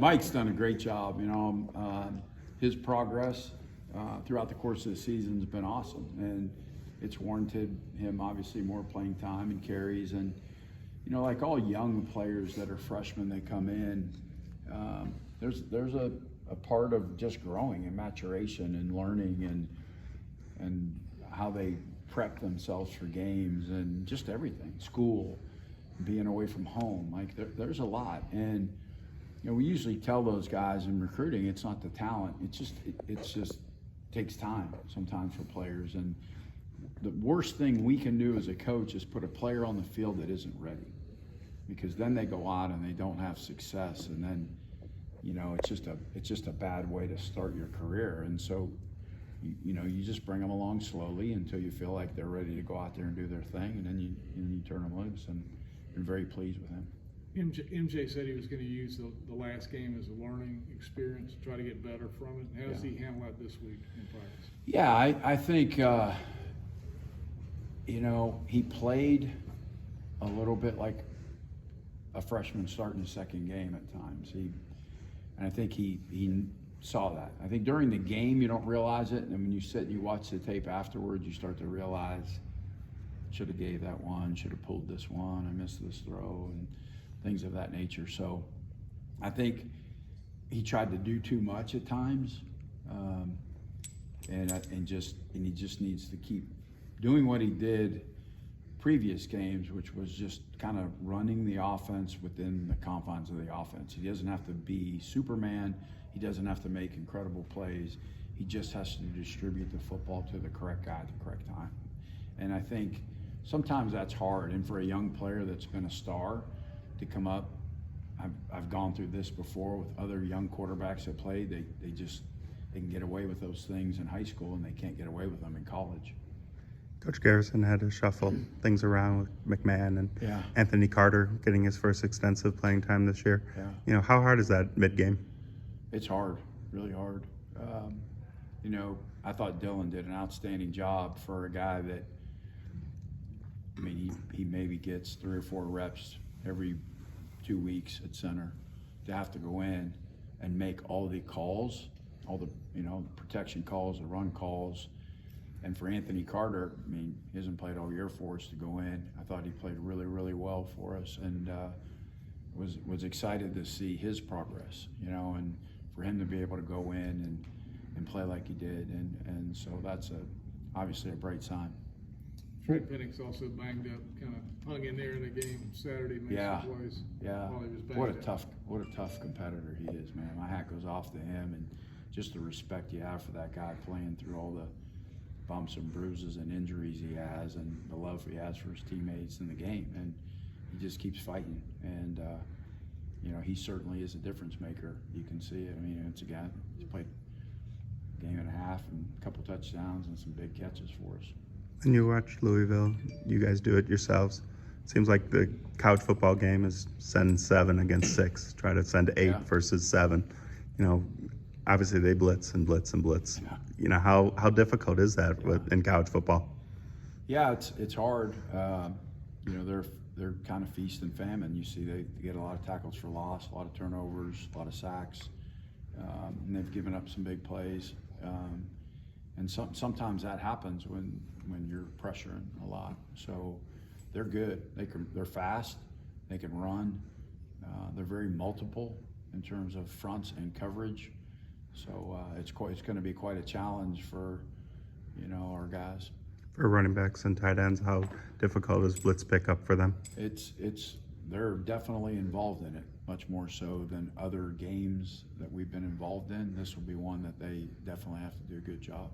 Mike's done a great job. His progress throughout the course of the season has been awesome, and it's warranted him obviously more playing time and carries. And like all young players that are freshmen, they come in. There's a part of just growing and maturation and learning and how they prep themselves for games and just everything. School, being away from home, like there's a lot. And we usually tell those guys in recruiting, it's not the talent. It's just takes time sometimes for players. And the worst thing we can do as a coach is put a player on the field that isn't ready, because then they go out and they don't have success, and then it's just a bad way to start your career. And so you just bring them along slowly until you feel like they're ready to go out there and do their thing, and then you turn them loose. And been very pleased with him. MJ said he was going to use the last game as a learning experience, try to get better from it. How does he handle that this week in practice? Yeah, I think he played a little bit like a freshman starting his second game at times. And I think he saw that. I think during the game you don't realize it, and when you sit and you watch the tape afterwards, you start to realize, should have gave that one, should have pulled this one, I missed this throw, and things of that nature. So I think he tried to do too much at times, and he just needs to keep doing what he did previous games, which was just kind of running the offense within the confines of the offense. He doesn't have to be Superman. He doesn't have to make incredible plays. He just has to distribute the football to the correct guy at the correct time. And I think sometimes that's hard. And for a young player that's been a star to come up, I've gone through this before with other young quarterbacks that played. They can get away with those things in high school, and they can't get away with them in college. Coach Garrison had to shuffle things around with McMahon and Anthony Carter getting his first extensive playing time this year. Yeah. How hard is that mid-game? It's hard, really hard. I thought Dylan did an outstanding job for a guy that, he maybe gets 3 or 4 reps every 2 weeks at center, to have to go in and make all the calls, all the protection calls, the run calls. And for Anthony Carter, he hasn't played all year for us, to go in. I thought he played really, really well for us, and was excited to see his progress, and for him to be able to go in and play like he did. And so that's obviously a bright sign. Trey Pennick's also banged up, kind of hung in there in the game Saturday, made some plays while he was banged up. What a tough competitor he is, man. My hat goes off to him, and just the respect you have for that guy, playing through all the bumps and bruises and injuries he has, and the love he has for his teammates in the game. And he just keeps fighting, and he certainly is a difference maker. You can see it. It's a guy he's played a game and a half and a couple touchdowns and some big catches for us. And you watch Louisville, you guys do it yourselves. It seems like the college football game is send 7 against 6, try to send 8 versus 7. Obviously they blitz and blitz and blitz. Yeah. How difficult is that in college football? Yeah, it's hard. They're kind of feast and famine. You see they get a lot of tackles for loss, a lot of turnovers, a lot of sacks, and they've given up some big plays. And sometimes that happens when you're pressuring a lot. So they're good. They're fast. They can run. They're very multiple in terms of fronts and coverage. So it's going to be quite a challenge for our guys. For running backs and tight ends, how difficult is blitz pickup for them? They're definitely involved in it, much more so than other games that we've been involved in. This will be one that they definitely have to do a good job.